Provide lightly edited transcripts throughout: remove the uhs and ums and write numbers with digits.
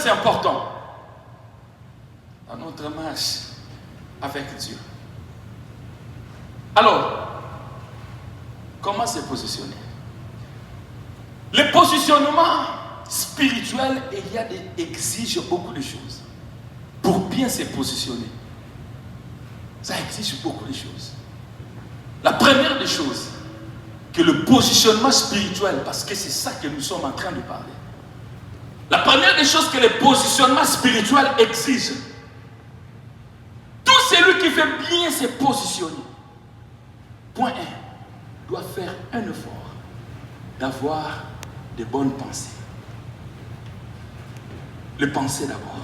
très important dans notre marche avec Dieu. Alors, comment se positionner? Le positionnement spirituel exige beaucoup de choses. Pour bien se positionner, ça exige beaucoup de choses. La première des choses, que le positionnement spirituel, parce que c'est ça que nous sommes en train de parler. La première des choses que le positionnement spirituel exige, tout celui qui veut bien se positionner, point 1, doit faire un effort d'avoir de bonnes pensées. Les pensées d'abord.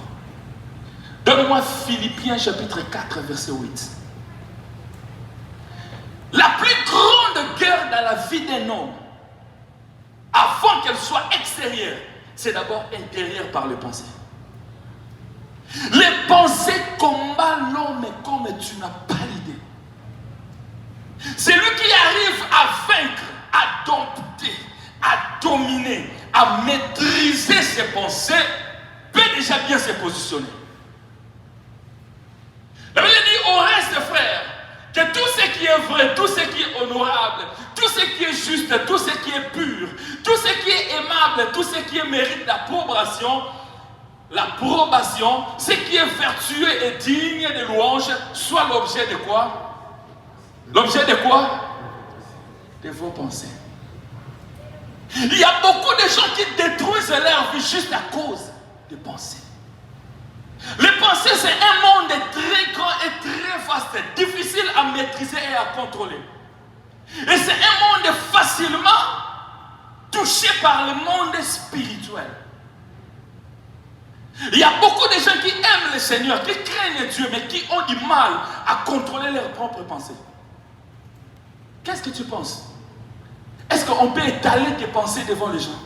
Donne-moi Philippiens chapitre 4, verset 8. La plus grande guerre dans la vie d'un homme, avant qu'elle soit extérieure, c'est d'abord intérieure par les pensées. Les pensées combattent l'homme comme tu n'as pas l'idée. Celui qui arrive à vaincre, à dompter, à dominer, à maîtriser ses pensées, peut déjà bien se positionner. La Bible dit au reste, frères, que tout ce qui est vrai, tout ce qui est honorable, tout ce qui est juste, tout ce qui est pur, tout ce qui est aimable, tout ce qui mérite l'approbation, ce qui est vertueux et digne de louange, soit l'objet de quoi? L'objet de quoi? De vos pensées. Il y a beaucoup de gens qui détruisent leur vie juste à cause des pensées. Les pensées, c'est un monde très grand et très vaste, difficile à maîtriser et à contrôler. Et c'est un monde facilement touché par le monde spirituel. Il y a beaucoup de gens qui aiment le Seigneur, qui craignent Dieu, mais qui ont du mal à contrôler leurs propres pensées. Qu'est-ce que tu penses? Est-ce qu'on peut étaler tes pensées devant les gens?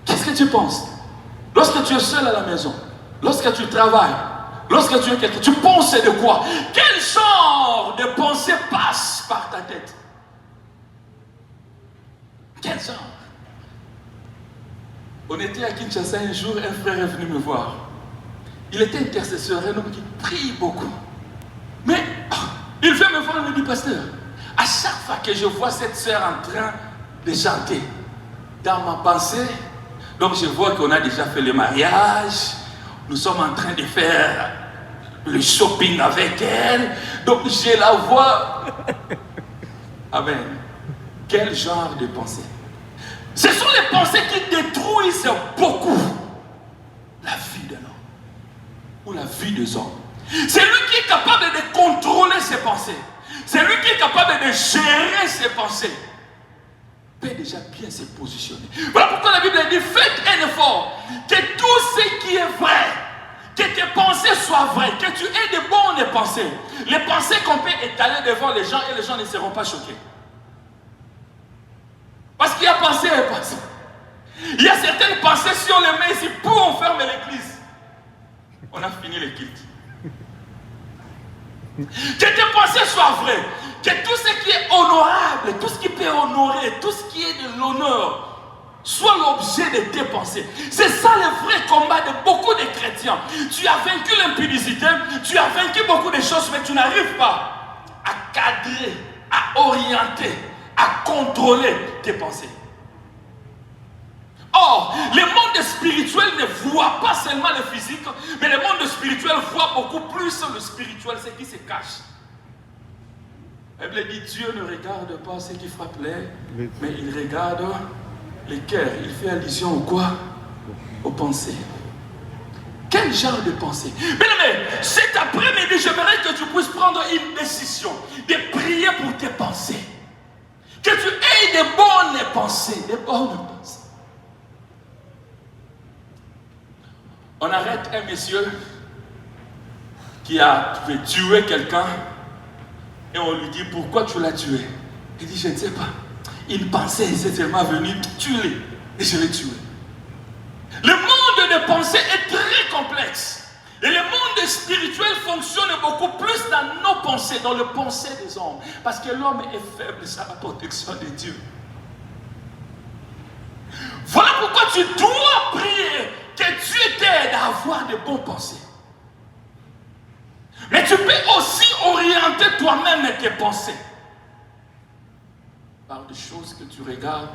Qu'est-ce que tu penses? Lorsque tu es seul à la maison, lorsque tu travailles, lorsque tu es quelqu'un, tu penses de quoi? Quel genre de pensée passe par ta tête? Quel genre? On était à Kinshasa un jour, un frère est venu me voir. Il était intercesseur, un homme qui prie beaucoup. Mais il vient me voir et me dit, pasteur, à chaque fois que je vois cette sœur en train de chanter, dans ma pensée, donc je vois qu'on a déjà fait le mariage, nous sommes en train de faire le shopping avec elle, donc je la vois. Amen. Quel genre de pensée? Ce sont les pensées qui détruisent beaucoup la vie d'un homme ou la vie des hommes. C'est lui qui est capable de contrôler ses pensées. C'est lui qui est capable de gérer ses pensées. Peut déjà bien se positionner. Voilà pourquoi la Bible dit, faites un effort, que tout ce qui est vrai, que tes pensées soient vraies, que tu aies de bonnes pensées. Les pensées qu'on peut étaler devant les gens et les gens ne seront pas choqués. Parce qu'il y a pensée et pensée. Il y a certaines pensées, si on les met ici, pour on ferme l'église. On a fini le culte. Que tes pensées soient vraies. Que tout ce qui est honorable, tout ce qui peut honorer, tout ce qui est de l'honneur, soit l'objet de tes pensées. C'est ça le vrai combat de beaucoup de chrétiens. Tu as vaincu l'impudicité, tu as vaincu beaucoup de choses, mais tu n'arrives pas à cadrer, à orienter, à contrôler tes pensées. Or, le monde spirituel ne voit pas seulement le physique, mais le monde spirituel voit beaucoup plus le spirituel, ce qui se cache. La Bible dit, Dieu ne regarde pas ce qui frappe l'air, mais il regarde les cœurs. Il fait allusion au quoi? Aux pensées. Quel genre de pensée? Mais cet après-midi, j'aimerais que tu puisses prendre une décision de prier pour tes pensées. Que tu aies de bonnes pensées, de bonnes pensées. On arrête un monsieur qui a tué quelqu'un et on lui dit, pourquoi tu l'as tué? Il dit, je ne sais pas. Une pensée est seulement venue, tue-le et je l'ai tué. Le monde des pensées est très complexe. Et le monde spirituel fonctionne beaucoup plus dans nos pensées, dans les pensées des hommes. Parce que l'homme est faible sans la protection de Dieu. Voilà pourquoi tu dois prier que Dieu avoir de bonnes pensées. Mais tu peux aussi orienter toi-même tes pensées par des choses que tu regardes,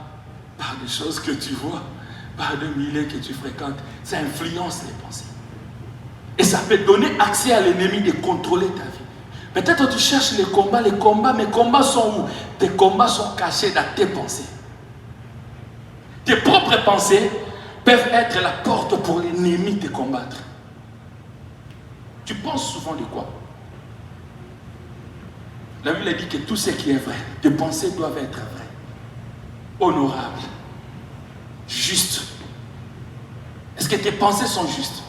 par des choses que tu vois, par des milieux que tu fréquentes. Ça influence les pensées. Et ça peut donner accès à l'ennemi de contrôler ta vie. Peut-être tu cherches les combats, mes combats sont où? Tes combats sont cachés dans tes pensées. Tes propres pensées peuvent être la porte pour l'ennemi de te combattre. Tu penses souvent de quoi? La Bible dit que tout ce qui est vrai, tes pensées doivent être vraies, honorables, justes. Est-ce que tes pensées sont justes?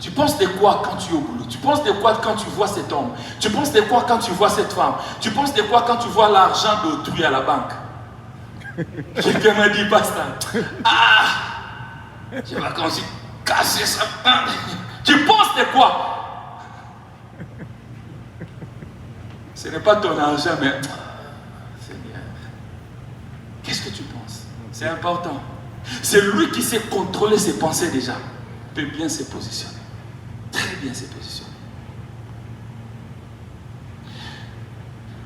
Tu penses de quoi quand tu es au boulot? Tu penses de quoi quand tu vois cet homme? Tu penses de quoi quand tu vois cette femme? Tu penses de quoi quand tu vois l'argent d'autrui à la banque? Quelqu'un m'a dit, pasteur, je vais quand même casser ça. Tu penses de quoi? Ce n'est pas ton argent, mais Seigneur, qu'est-ce que tu penses? C'est important. C'est lui qui sait contrôler ses pensées déjà. Il peut bien se positionner. Très bien se positionner.